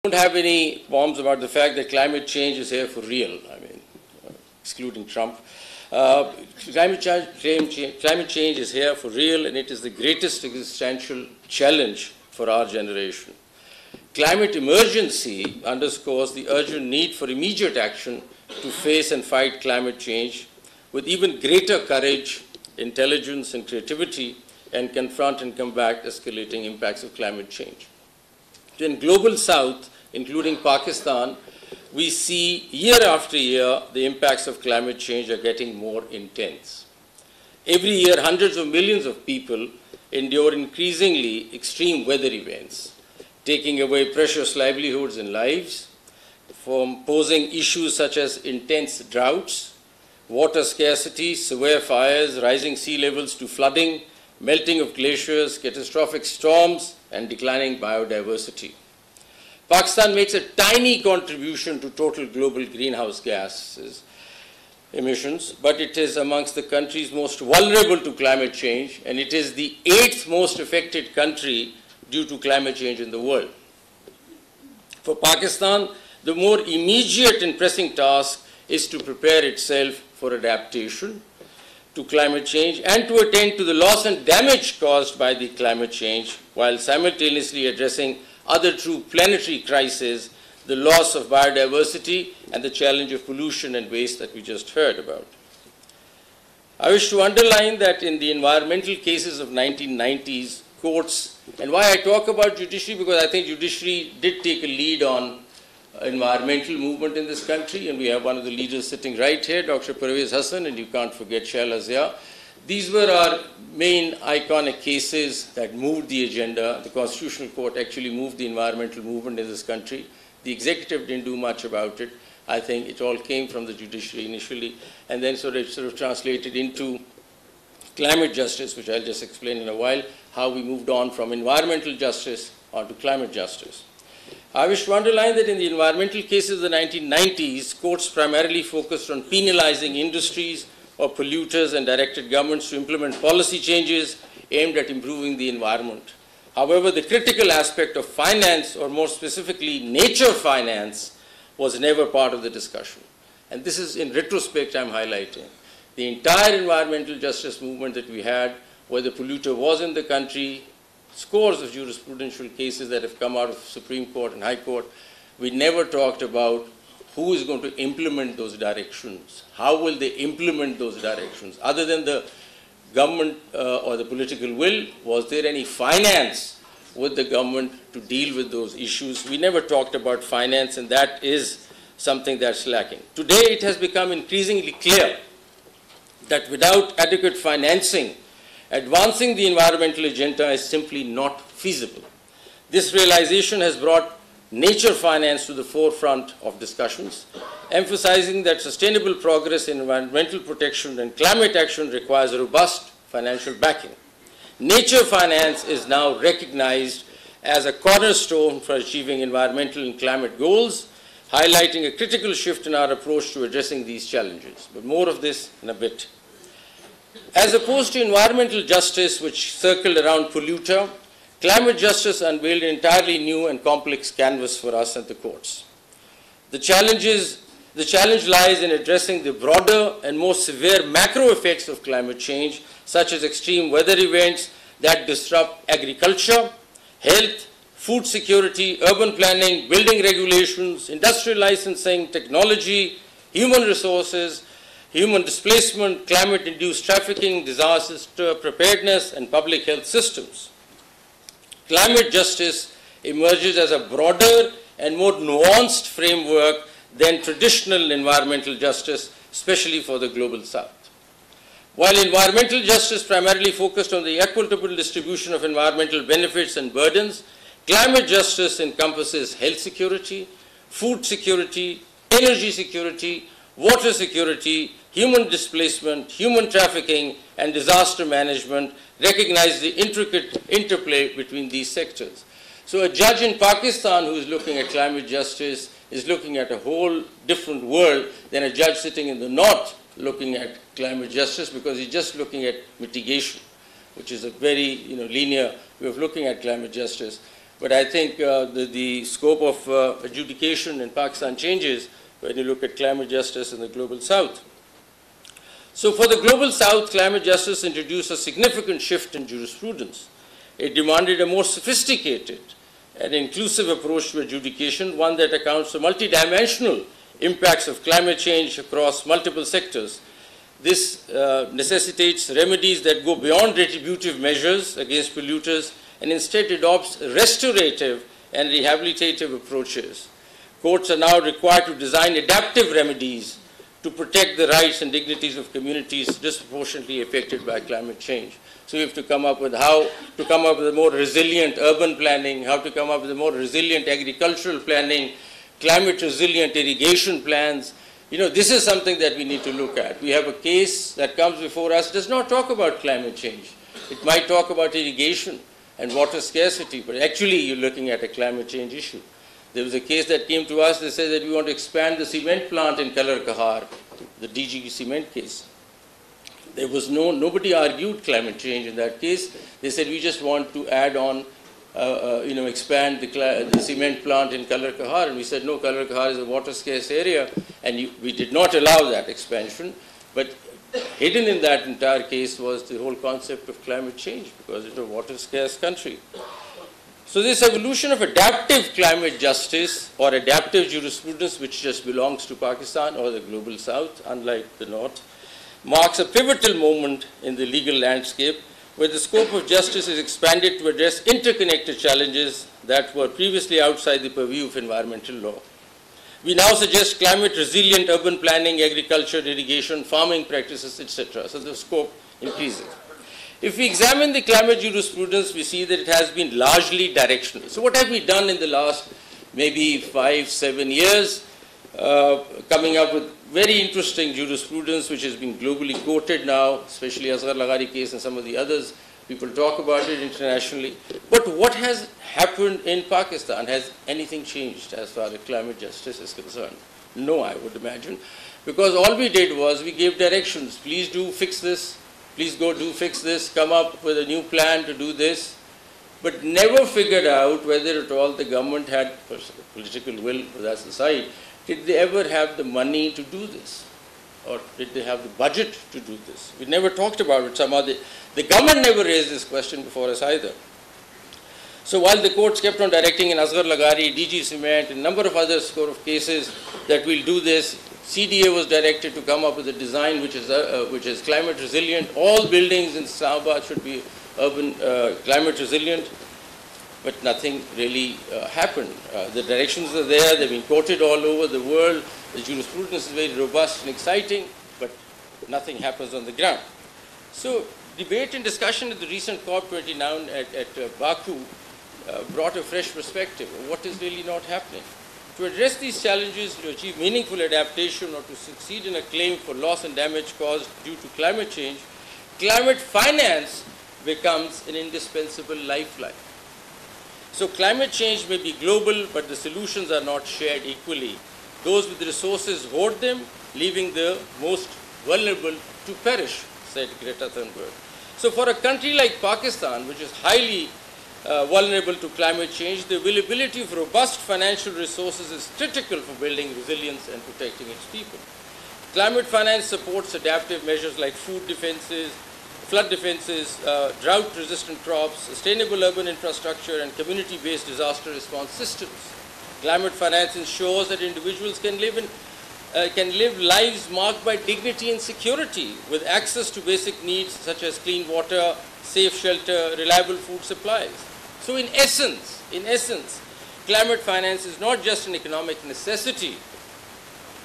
don't have any qualms about the fact that climate change is here for real. I mean, excluding Trump. Climate change is here for real, and it is the greatest existential challenge for our generation. Climate emergency underscores the urgent need for immediate action to face and fight climate change with even greater courage, intelligence, and creativity, and confront and combat escalating impacts of climate change. In Global South, including Pakistan, we see year after year the impacts of climate change are getting more intense. Every year, hundreds of millions of people endure increasingly extreme weather events, taking away precious livelihoods and lives, from posing issues such as intense droughts, water scarcity, severe fires, rising sea levels to flooding, melting of glaciers, catastrophic storms, and declining biodiversity. Pakistan makes a tiny contribution to total global greenhouse gases emissions, but it is amongst the countries most vulnerable to climate change, and it is the 8th most affected country due to climate change in the world. For Pakistan, the more immediate and pressing task is to prepare itself for adaptation to climate change and to attend to the loss and damage caused by the climate change, while simultaneously addressing other true planetary crises, the loss of biodiversity and the challenge of pollution and waste that we just heard about. I wish to underline that in the environmental cases of 1990s, courts, and why I talk about judiciary, because I think judiciary did take a lead on environmental movement in this country, and we have one of the leaders sitting right here, Dr. Parvez Hassan, and you can't forget Shaila Zia. These were our main iconic cases that moved the agenda. The Constitutional Court actually moved the environmental movement in this country. The executive didn't do much about it. I think it all came from the judiciary initially, and then sort of translated into climate justice, which I'll just explain in a while, how we moved on from environmental justice onto climate justice. I wish to underline that in the environmental cases of the 1990s, courts primarily focused on penalizing industries or polluters and directed governments to implement policy changes aimed at improving the environment. However, the critical aspect of finance, or more specifically nature finance, was never part of the discussion. And this is, in retrospect, I'm highlighting. The entire environmental justice movement that we had, where the polluter was in the country, scores of jurisprudential cases that have come out of Supreme Court and High Court, we never talked about who is going to implement those directions. How will they implement those directions? Other than the government or the political will, was there any finance with the government to deal with those issues? We never talked about finance, and that is something that's lacking. Today, it has become increasingly clear that without adequate financing, advancing the environmental agenda is simply not feasible. This realization has brought nature finance to the forefront of discussions, emphasizing that sustainable progress in environmental protection and climate action requires a robust financial backing. Nature finance is now recognized as a cornerstone for achieving environmental and climate goals, highlighting a critical shift in our approach to addressing these challenges. But more of this in a bit. As opposed to environmental justice, which circled around polluter, climate justice unveiled an entirely new and complex canvas for us at the courts. The challenge lies in addressing the broader and more severe macro effects of climate change, such as extreme weather events that disrupt agriculture, health, food security, urban planning, building regulations, industrial licensing, technology, human resources, human displacement, climate-induced trafficking, disaster preparedness, and public health systems. Climate justice emerges as a broader and more nuanced framework than traditional environmental justice, especially for the Global South. While environmental justice primarily focused on the equitable distribution of environmental benefits and burdens, climate justice encompasses health security, food security, energy security, water security, human displacement, human trafficking, and disaster management, recognize the intricate interplay between these sectors. So a judge in Pakistan who is looking at climate justice is looking at a whole different world than a judge sitting in the north looking at climate justice, because he's just looking at mitigation, which is a very linear way of looking at climate justice. But I think the scope of adjudication in Pakistan changes when you look at climate justice in the global south. So for the global south, climate justice introduced a significant shift in jurisprudence. It demanded a more sophisticated and inclusive approach to adjudication, one that accounts for multidimensional impacts of climate change across multiple sectors. This necessitates remedies that go beyond retributive measures against polluters and instead adopts restorative and rehabilitative approaches. Courts are now required to design adaptive remedies to protect the rights and dignities of communities disproportionately affected by climate change. So we have to come up with how to come up with a more resilient urban planning, how to come up with a more resilient agricultural planning, climate resilient irrigation plans. You know, this is something that we need to look at. We have a case that comes before us, does not talk about climate change. It might talk about irrigation and water scarcity, but actually you're looking at a climate change issue. There was a case that came to us that said that we want to expand the cement plant in Kalar Kahar, the DG cement case. There was nobody argued climate change in that case. They said we just want to add on, expand the cement plant in Kalar Kahar. And we said, no, Kalar Kahar is a water scarce area, and we did not allow that expansion. But hidden in that entire case was the whole concept of climate change, because it's a water scarce country. So this evolution of adaptive climate justice or adaptive jurisprudence, which just belongs to Pakistan or the global south, unlike the north, marks a pivotal moment in the legal landscape where the scope of justice is expanded to address interconnected challenges that were previously outside the purview of environmental law. We now suggest climate resilient urban planning, agriculture, irrigation, farming practices, etc. So the scope increases. If we examine the climate jurisprudence, we see that it has been largely directional. So what have we done in the last maybe 5-7 years? Coming up with very interesting jurisprudence which has been globally quoted now, especially Asghar Laghari case and some of the others. People talk about it internationally. But what has happened in Pakistan? Has anything changed as far as climate justice is concerned? No, I would imagine. Because all we did was we gave directions. Please do fix this. Please go do fix this. Come up with a new plan to do this. But never figured out whether at all the government had political will, that's the side. Did they ever have the money to do this? Or did they have the budget to do this? We never talked about it somehow. The government never raised this question before us either. So while the courts kept on directing in Asghar Laghari, DG Cement, and a number of other score of cases that we'll do this, CDA was directed to come up with a design which is climate resilient. All buildings in Islamabad should be urban climate resilient. But nothing really happened. The directions are there, they've been quoted all over the world, the jurisprudence is very robust and exciting, but nothing happens on the ground. So debate and discussion at the recent COP29 at Baku brought a fresh perspective of what is really not happening. To address these challenges, to achieve meaningful adaptation or to succeed in a claim for loss and damage caused due to climate change, climate finance becomes an indispensable lifeline. So climate change may be global, but the solutions are not shared equally. Those with resources hoard them, leaving the most vulnerable to perish, said Greta Thunberg. So for a country like Pakistan, which is highly vulnerable to climate change, the availability of robust financial resources is critical for building resilience and protecting its people. Climate finance supports adaptive measures like food defenses, flood defenses, drought-resistant crops, sustainable urban infrastructure, and community-based disaster response systems. Climate finance ensures that individuals can live lives marked by dignity and security, with access to basic needs such as clean water, safe shelter, reliable food supplies. So in essence, climate finance is not just an economic necessity,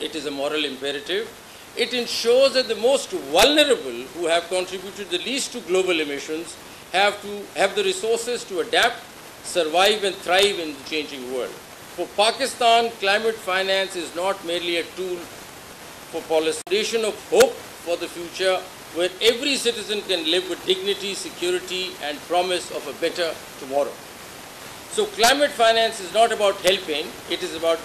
it is a moral imperative. It ensures that the most vulnerable, who have contributed the least to global emissions, have the resources to adapt, survive and thrive in the changing world. For Pakistan, climate finance is not merely a tool for policy, a foundation of hope for the future, where every citizen can live with dignity, security and promise of a better tomorrow. So climate finance is not about helping, it is about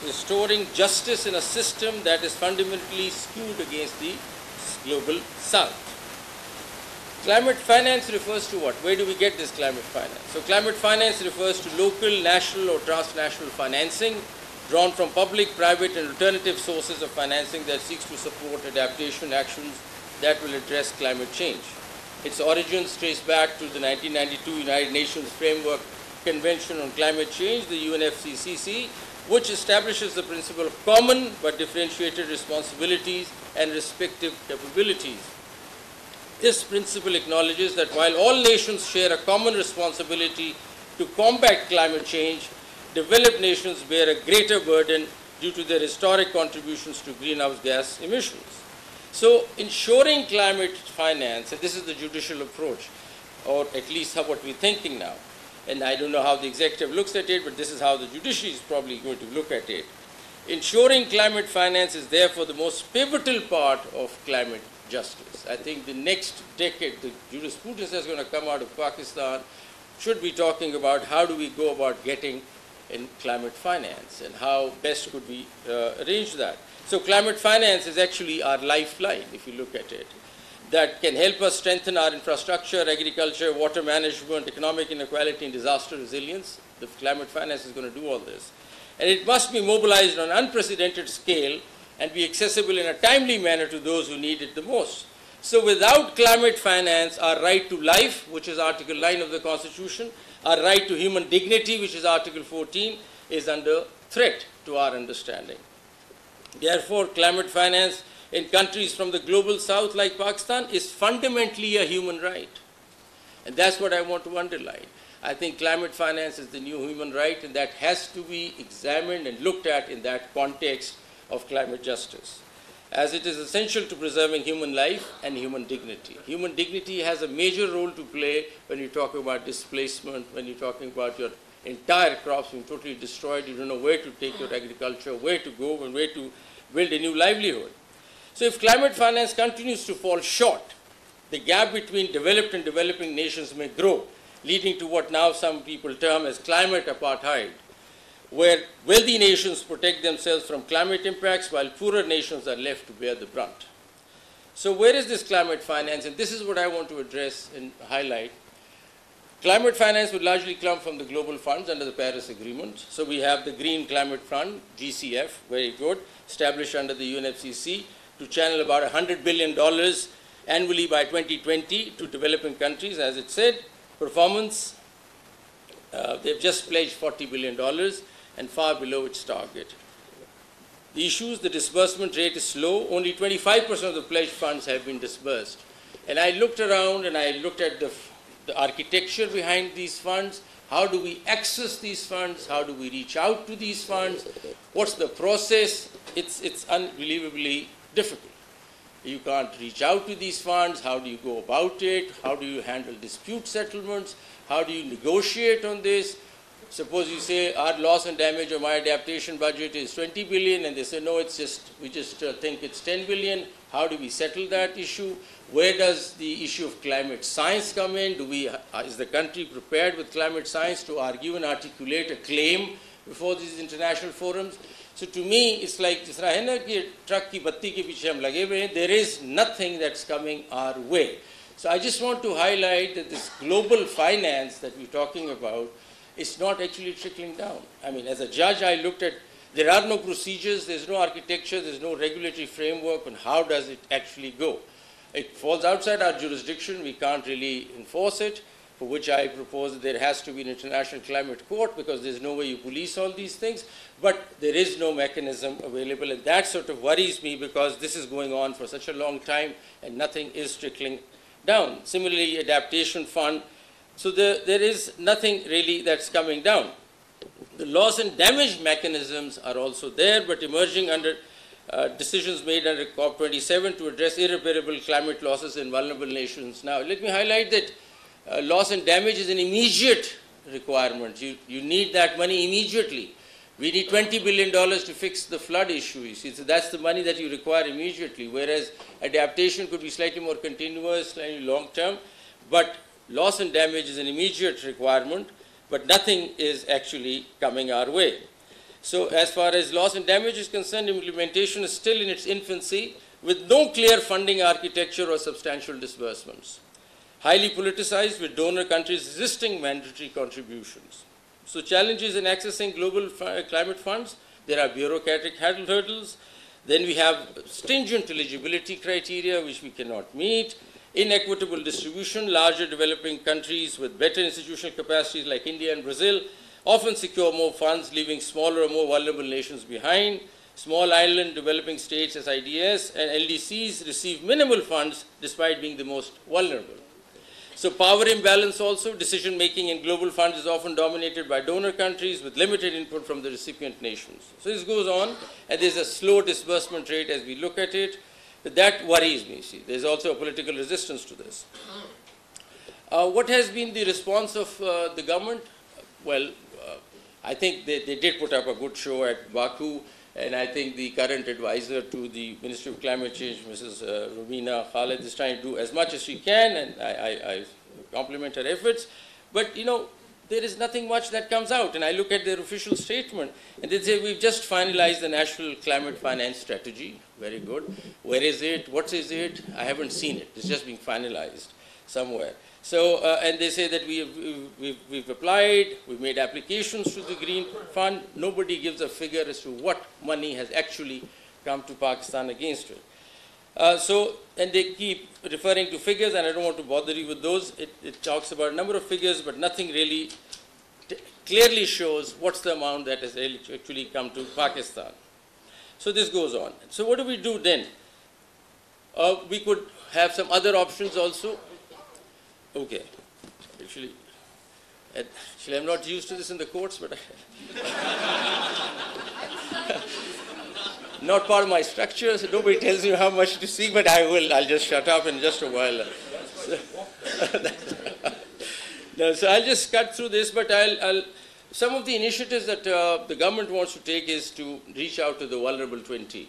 restoring justice in a system that is fundamentally skewed against the global south. Climate finance refers to what? Where do we get this climate finance? So climate finance refers to local, national or transnational financing drawn from public, private and alternative sources of financing that seeks to support adaptation actions that will address climate change. Its origins trace back to the 1992 United Nations Framework Convention on Climate Change, the UNFCCC, which establishes the principle of common but differentiated responsibilities and respective capabilities. This principle acknowledges that while all nations share a common responsibility to combat climate change, developed nations bear a greater burden due to their historic contributions to greenhouse gas emissions. So ensuring climate finance, and this is the judicial approach, or at least what we're thinking now, and I don't know how the executive looks at it, but this is how the judiciary is probably going to look at it. Ensuring climate finance is therefore the most pivotal part of climate justice. I think the next decade, the jurisprudence that's going to come out of Pakistan should be talking about how do we go about getting in climate finance and how best could we arrange that. So climate finance is actually our lifeline, if you look at it, that can help us strengthen our infrastructure, agriculture, water management, economic inequality, and disaster resilience. The climate finance is going to do all this. And it must be mobilized on an unprecedented scale and be accessible in a timely manner to those who need it the most. So without climate finance, our right to life, which is Article 9 of the Constitution, our right to human dignity, which is Article 14, is under threat to our understanding. Therefore, climate finance in countries from the global south like Pakistan is fundamentally a human right. And that's what I want to underline. I think climate finance is the new human right, and that has to be examined and looked at in that context of climate justice, as it is essential to preserving human life and human dignity. Human dignity has a major role to play when you talk about displacement, when you're talking about your entire crops being totally destroyed, you don't know where to take your agriculture, where to go, and where to build a new livelihood. So if climate finance continues to fall short, the gap between developed and developing nations may grow, leading to what now some people term as climate apartheid, where wealthy nations protect themselves from climate impacts while poorer nations are left to bear the brunt. So where is this climate finance? And this is what I want to address and highlight. Climate finance would largely come from the global funds under the Paris Agreement. So we have the Green Climate Fund, GCF, very good, established under the UNFCCC to channel about $100 billion annually by 2020 to developing countries, as it said. Performance, they've just pledged $40 billion and far below its target. The issues, the disbursement rate is slow. Only 25% of the pledged funds have been disbursed. And I looked around and I looked at the architecture behind these funds. How do we access these funds? How do we reach out to these funds? What's the process? It's unbelievably difficult. You can't reach out to these funds. How do you go about it? How do you handle dispute settlements? How do you negotiate on this? Suppose you say our loss and damage or my adaptation budget is 20 billion and they say no, we just think it's 10 billion. How do we settle that issue? Where does the issue of climate science come in? Is the country prepared with climate science to argue and articulate a claim before these international forums? So to me, it's like truck ki batti ke piche hum lage hue hain. There is nothing that's coming our way. So I just want to highlight that this global finance that we're talking about is not actually trickling down. I mean, as a judge, I looked at, there are no procedures, there's no architecture, there's no regulatory framework on how does it actually go. It falls outside our jurisdiction, we can't really enforce it, for which I propose that there has to be an international climate court because there's no way you police all these things, but there is no mechanism available, and that sort of worries me because this is going on for such a long time and nothing is trickling down. Similarly, adaptation fund, so there is nothing really that's coming down. The loss and damage mechanisms are also there, but emerging under decisions made under COP27 to address irreparable climate losses in vulnerable nations. Now, let me highlight that loss and damage is an immediate requirement. You need that money immediately. We need $20 billion to fix the flood issue. You see, so that's the money that you require immediately, whereas adaptation could be slightly more continuous, slightly long-term, but loss and damage is an immediate requirement, but nothing is actually coming our way. So as far as loss and damage is concerned, implementation is still in its infancy with no clear funding architecture or substantial disbursements. highly politicized with donor countries resisting mandatory contributions. So challenges in accessing global climate funds, there are bureaucratic hurdles. Then we have stringent eligibility criteria which we cannot meet, inequitable distribution, larger developing countries with better institutional capacities like India and Brazil often secure more funds, leaving smaller or more vulnerable nations behind. Small island developing states as IDS and LDCs receive minimal funds despite being the most vulnerable. So power imbalance also, decision making in global funds is often dominated by donor countries with limited input from the recipient nations. So this goes on, and there's a slow disbursement rate as we look at it. But that worries me. See, there's also a political resistance to this. What has been the response of the government? Well, I think they did put up a good show at Baku, and I think the current advisor to the Ministry of Climate Change, Mrs. Rumina Khalid, is trying to do as much as she can, and I compliment her efforts. But, you know, there is nothing much that comes out. And I look at their official statement, and they say, we've just finalized the National Climate Finance Strategy. Very good. Where is it? What is it? I haven't seen it. It's just being finalized somewhere. So, and they say that we've applied, we've made applications to the Green Fund. Nobody gives a figure as to what money has actually come to Pakistan against it. And they keep referring to figures, and I don't want to bother you with those. It talks about a number of figures, but nothing really clearly shows what's the amount that has actually come to Pakistan. So this goes on. So what do we do then? We could have some other options also. Okay. Actually, I'm not used to this in the courts, but not part of my structure, so nobody tells me how much to see, but I'll just shut up in just a while. No, so I'll just cut through this, but some of the initiatives that the government wants to take is to reach out to the vulnerable 20.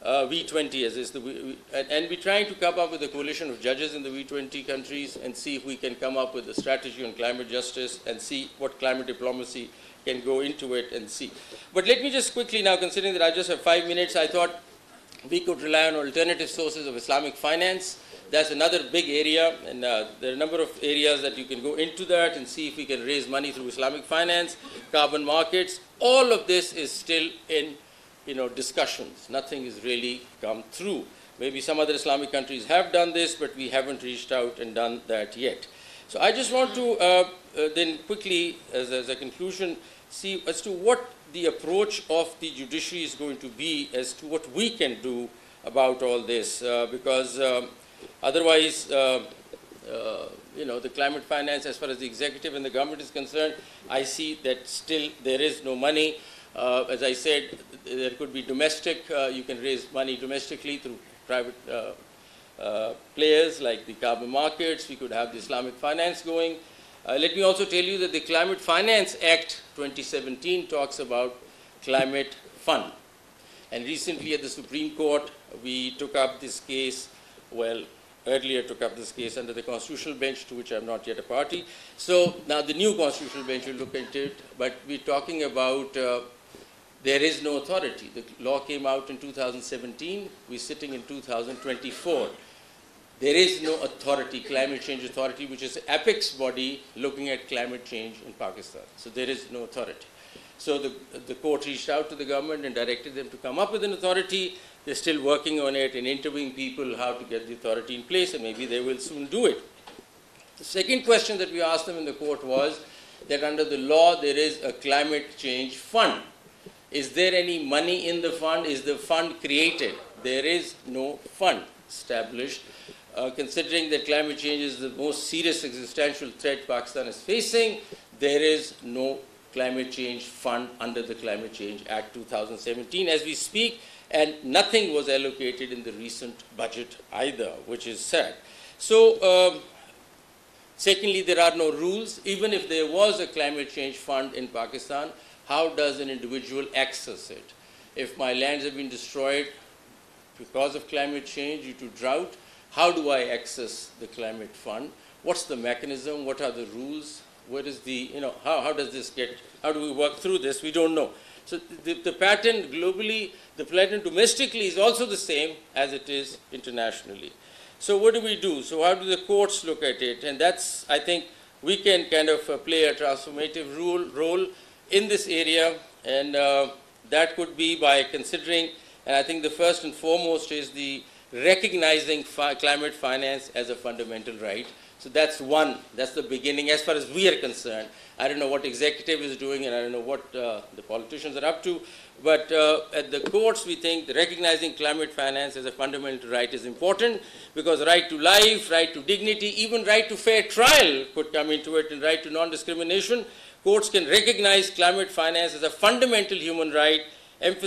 V20 as is, and we're trying to come up with a coalition of judges in the V20 countries and see if we can come up with a strategy on climate justice and see what climate diplomacy can go into it and see. But let me just quickly now, considering that I just have 5 minutes, I thought we could rely on alternative sources of Islamic finance. That's another big area, and there are a number of areas that you can go into that and see if we can raise money through Islamic finance, carbon markets. All of this is still in discussions. Nothing has really come through. Maybe some other Islamic countries have done this, but we haven't reached out and done that yet. So I just want to then quickly, as a conclusion, see as to what the approach of the judiciary is going to be as to what we can do about all this, because otherwise, the climate finance, as far as the executive and the government is concerned, I see that still there is no money. As I said, there could be domestic, you can raise money domestically through private players like the carbon markets. We could have the Islamic finance going. Let me also tell you that the Climate Finance Act 2017 talks about climate fund. And recently at the Supreme Court, we took up this case, earlier took up this case under the Constitutional Bench, to which I'm not yet a party. So now the new Constitutional Bench will look at it, but we're talking about there is no authority. The law came out in 2017. We're sitting in 2024. There is no authority, climate change authority, which is an apex body looking at climate change in Pakistan. So there is no authority. So the court reached out to the government and directed them to come up with an authority. They're still working on it and interviewing people how to get the authority in place, and maybe they will soon do it. The second question that we asked them in the court was that under the law there is a climate change fund. Is there any money in the fund? Is the fund created? There is no fund established. Considering that climate change is the most serious existential threat Pakistan is facing, there is no climate change fund under the Climate Change Act 2017 as we speak, and nothing was allocated in the recent budget either, which is sad. So, secondly, there are no rules. Even if there was a climate change fund in Pakistan, how does an individual access it? If my lands have been destroyed because of climate change due to drought, how do I access the climate fund? What's the mechanism? What are the rules? What is the, how does this get, how do we work through this? We don't know. So the pattern globally, the pattern domestically is also the same as it is internationally. So what do? So how do the courts look at it? And that's, I think, we can kind of play a transformative role in this area, and that could be by considering, and I think the first and foremost is the recognizing climate finance as a fundamental right. So that's one, that's the beginning as far as we are concerned. I don't know what executive is doing, and I don't know what the politicians are up to, but at the courts we think recognizing climate finance as a fundamental right is important, because right to life, right to dignity, even right to fair trial could come into it, and right to non-discrimination. Courts can recognize climate finance as a fundamental human right, emphasize